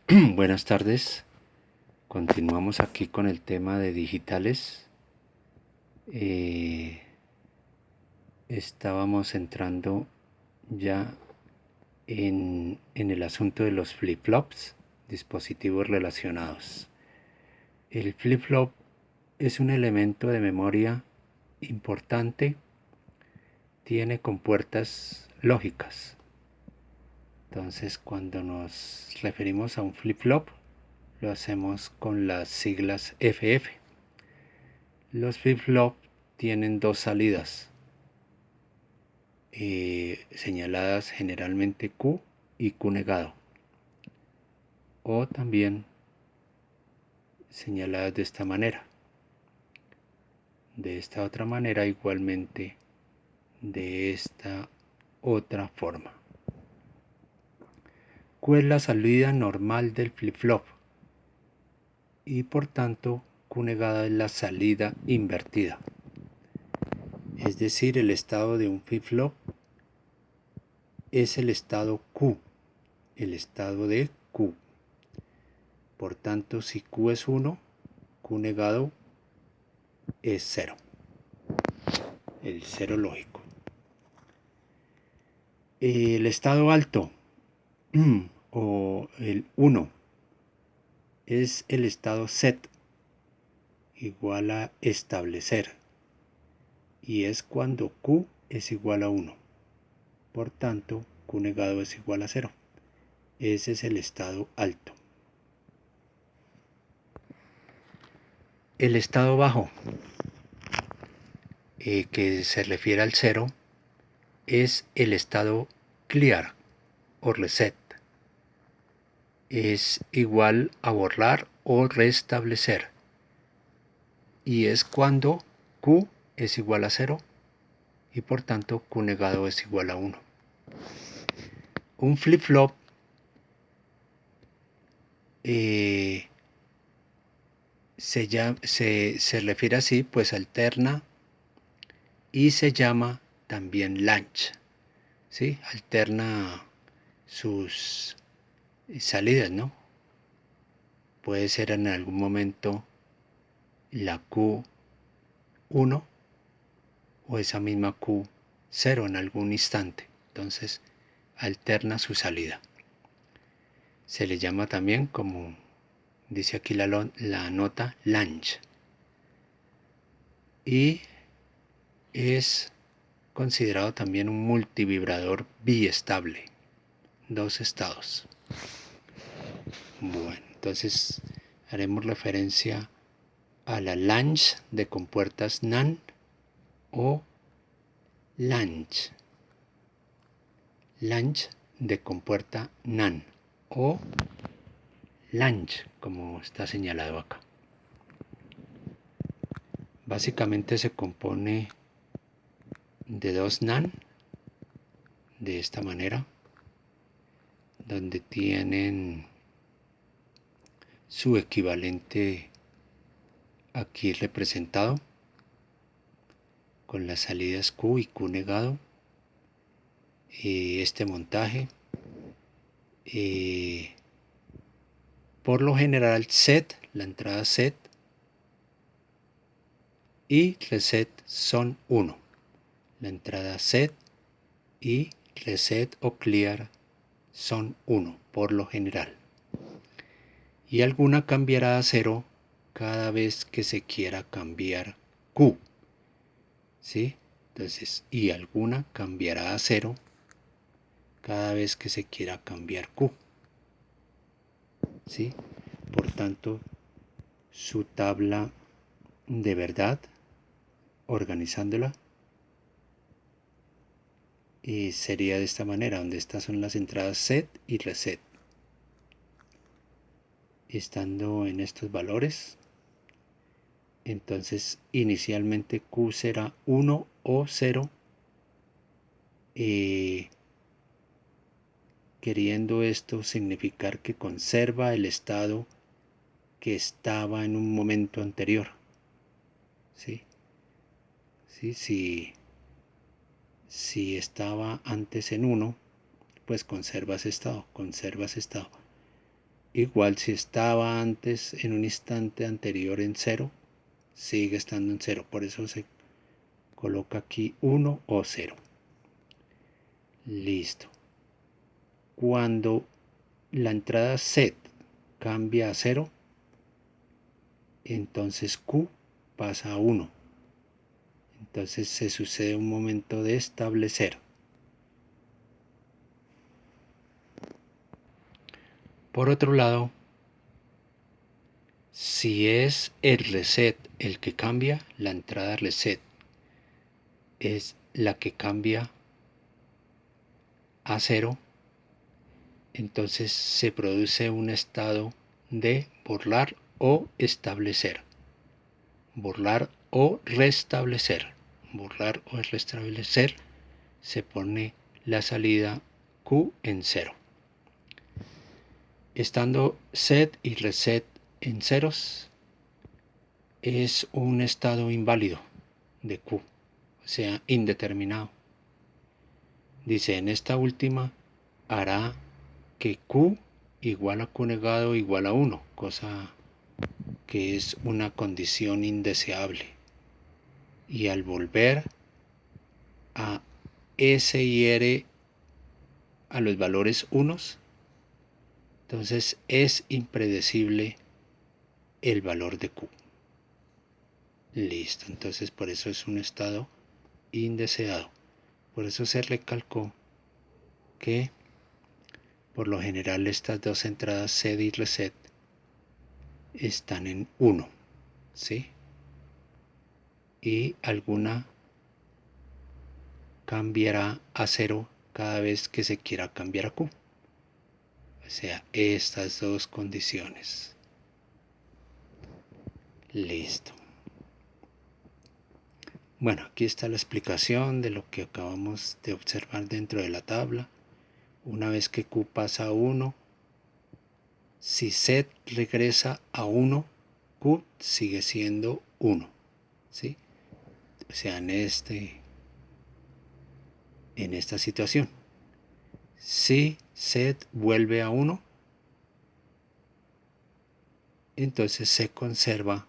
Buenas tardes. Continuamos aquí con el tema de digitales. Eh, Estábamos entrando ya en el asunto de los flip-flops, dispositivos relacionados. El flip-flop es un elemento de memoria importante, tiene compuertas lógicas. Entonces, cuando nos referimos a un flip-flop, lo hacemos con las siglas FF. Los flip-flop tienen dos salidas, señaladas generalmente Q y Q negado, o también señaladas de esta manera. De esta otra manera, igualmente de esta otra forma. Q es la salida normal del flip-flop y por tanto Q negada es la salida invertida. Es decir, el estado de un flip-flop es el estado Q, el estado de Q. Por tanto, si Q es 1, Q negado es 0, el 0 lógico. El estado alto o el 1 es el estado set, igual a establecer, y es cuando Q es igual a 1. Por tanto, Q negado es igual a 0. Ese es el estado alto. El estado bajo, que se refiere al 0, es el estado clear o reset. Es igual a borrar o restablecer. Y es cuando Q es igual a 0 y por tanto Q negado es igual a 1. Un flip-flop se refiere así, pues alterna y se llama también latch, ¿sí? Alterna sus salidas, ¿no? Puede ser en algún momento la Q1 o esa misma Q0 en algún instante. Entonces alterna su salida. Se le llama también, como dice aquí la nota, latch. Y es considerado también un multivibrador biestable, dos estados. Bueno, entonces haremos referencia a la latch de compuertas NAND o latch de compuerta NAND o latch, como está señalado acá. Básicamente se compone de dos NAND de esta manera, donde tienen su equivalente aquí representado con las salidas Q y Q negado. Este montaje, por lo general set, la entrada set y reset son 1. La entrada set y reset o clear son 1 por lo general. Y alguna cambiará a 0 cada vez que se quiera cambiar Q. ¿Sí? Entonces, y alguna cambiará a 0 cada vez que se quiera cambiar Q. ¿Sí? Por tanto, su tabla de verdad, organizándola, sería de esta manera, donde estas son las entradas set y reset. Estando en estos valores, entonces inicialmente Q será 1 o 0, queriendo esto significar que conserva el estado que estaba en un momento anterior. ¿Sí? ¿Sí? Si estaba antes en 1, pues conserva ese estado. igual si estaba antes en un instante anterior en 0, sigue estando en 0, por eso se coloca aquí 1 o 0. Listo. Cuando la entrada set cambia a 0, entonces Q pasa a 1. Entonces se sucede un momento de establecer. Por otro lado, si es el reset el que cambia, la entrada reset es la que cambia a 0, entonces se produce un estado de borrar o establecer. Borrar o restablecer. Borrar o restablecer, se pone la salida Q en 0. Estando set y reset en ceros, es un estado inválido de Q, o sea, indeterminado. Dice, en esta última hará que Q igual a Q negado igual a 1, cosa que es una condición indeseable. Y al volver a S y R a los valores unos, entonces es impredecible el valor de Q. Listo, entonces por eso es un estado indeseado. Por eso se recalcó que por lo general estas dos entradas set y reset están en 1, ¿sí? Y alguna cambiará a 0 cada vez que se quiera cambiar a Q. O sea, estas dos condiciones. Listo. Bueno, aquí está la explicación de lo que acabamos de observar dentro de la tabla. Una vez que Q pasa a 1, si set regresa a 1, Q sigue siendo 1, ¿sí? O sea, en esta situación. Si set vuelve a 1, entonces se conserva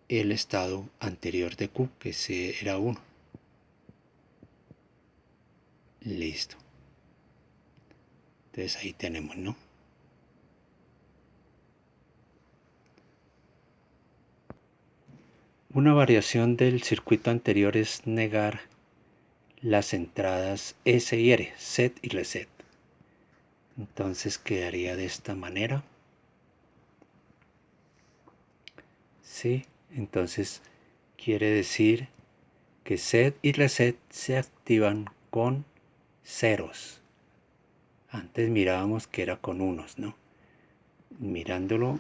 el estado anterior de Q, que era 1. Listo. Entonces ahí tenemos, ¿no? Una variación del circuito anterior es negar las entradas S y R, set y reset. Entonces quedaría de esta manera. ¿Sí? Entonces quiere decir que set y reset se activan con ceros. Antes mirábamos que era con unos, ¿no? Mirándolo,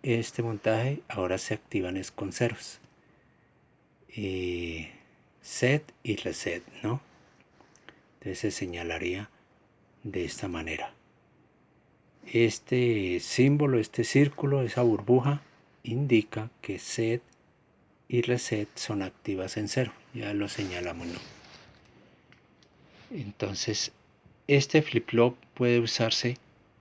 este montaje ahora se activan es con ceros. Set y reset, ¿no? Entonces se señalaría de esta manera. Este símbolo, este círculo, esa burbuja, indica que set y reset son activas en 0. Ya lo señalamos, ¿no? Entonces, este flip-flop puede usarse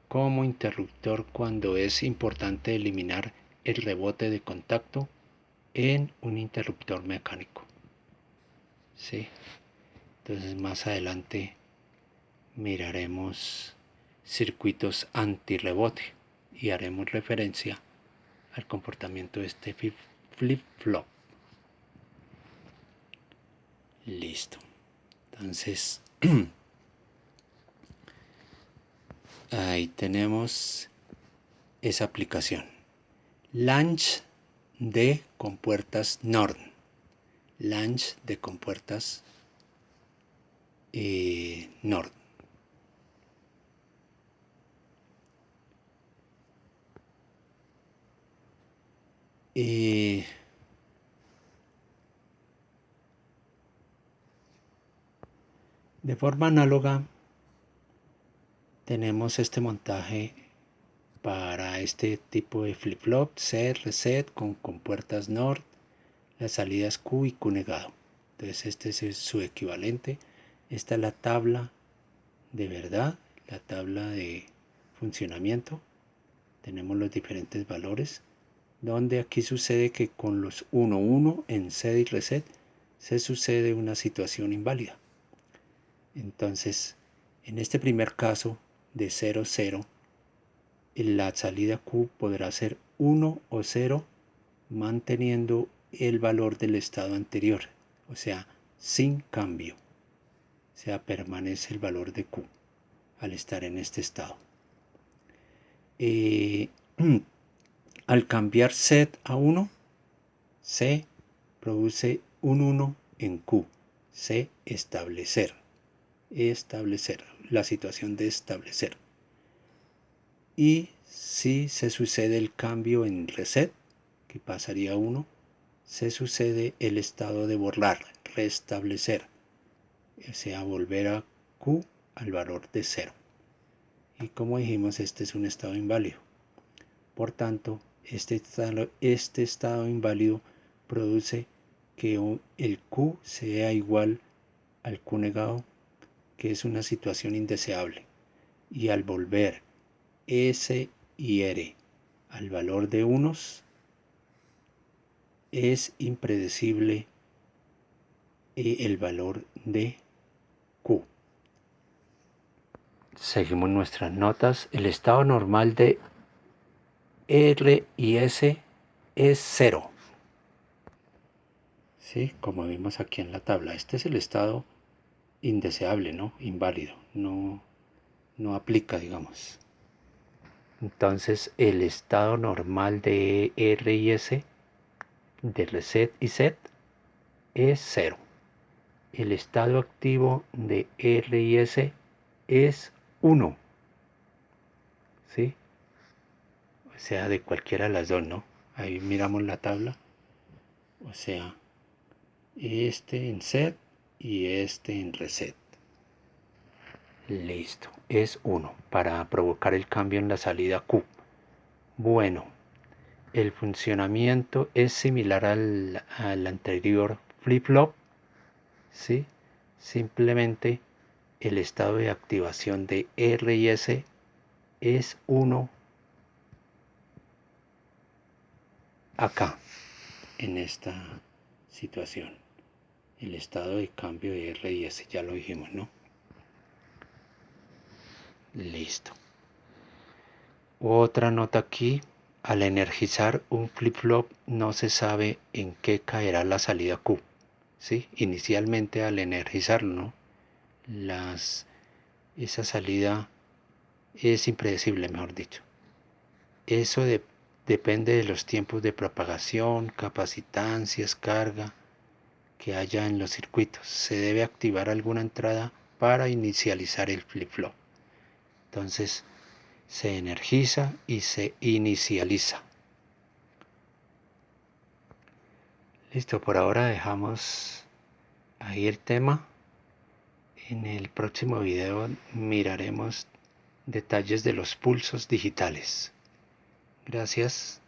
como interruptor cuando es importante eliminar el rebote de contacto en un interruptor mecánico. ¿Sí? Entonces, más adelante miraremos circuitos antirrebote y haremos referencia al comportamiento de este flip-flop. Listo. Entonces, ahí tenemos esa aplicación. Launch de compuertas NOR. Launch de compuertas NOR. De forma análoga tenemos este montaje para este tipo de flip-flop, set, reset con compuertas NOR, las salidas Q y Q negado. Entonces este es su equivalente. Esta es la tabla de verdad la tabla de funcionamiento. Tenemos los diferentes valores, donde aquí sucede que con los 1, 1 en set y reset se sucede una situación inválida. Entonces, en este primer caso de 0, 0, la salida Q podrá ser 1 o 0 manteniendo el valor del estado anterior, o sea, sin cambio. O sea, permanece el valor de Q al estar en este estado. Al cambiar set a 1, C produce un 1 en Q. C, establecer. Establecer, la situación de establecer. Y si se sucede el cambio en reset, que pasaría a 1, se sucede el estado de borrar, restablecer, o sea, volver a Q al valor de 0. Y como dijimos, este es un estado inválido. Por tanto, este estado inválido produce que el Q sea igual al Q negado, que es una situación indeseable. Y al volver S y R al valor de unos, es impredecible el valor de Q. Seguimos nuestras notas. El estado normal de R y S es 0. ¿Sí? Como vimos aquí en la tabla. Este es el estado indeseable, ¿no? Inválido. No aplica, digamos. Entonces, el estado normal de R y S, de reset y set, es 0. El estado activo de R y S es 1. ¿Sí? O sea, de cualquiera de las dos, ¿no? Ahí miramos la tabla. O sea, este en set y este en reset. Listo, es 1 para provocar el cambio en la salida Q. Bueno, el funcionamiento es similar al anterior flip-flop, ¿sí? Simplemente el estado de activación de R y S es 1 acá, en esta situación. El estado de cambio de R y S, ya lo dijimos, ¿no? Listo. Otra nota aquí. Al energizar un flip-flop no se sabe en qué caerá la salida Q. ¿Sí? Inicialmente al energizarlo, ¿no? Esa salida es impredecible, mejor dicho. Eso depende de los tiempos de propagación, capacitancias, carga que haya en los circuitos. Se debe activar alguna entrada para inicializar el flip-flop. Entonces se energiza y se inicializa. Listo, por ahora dejamos ahí el tema. En el próximo video miraremos detalles de los pulsos digitales. Gracias.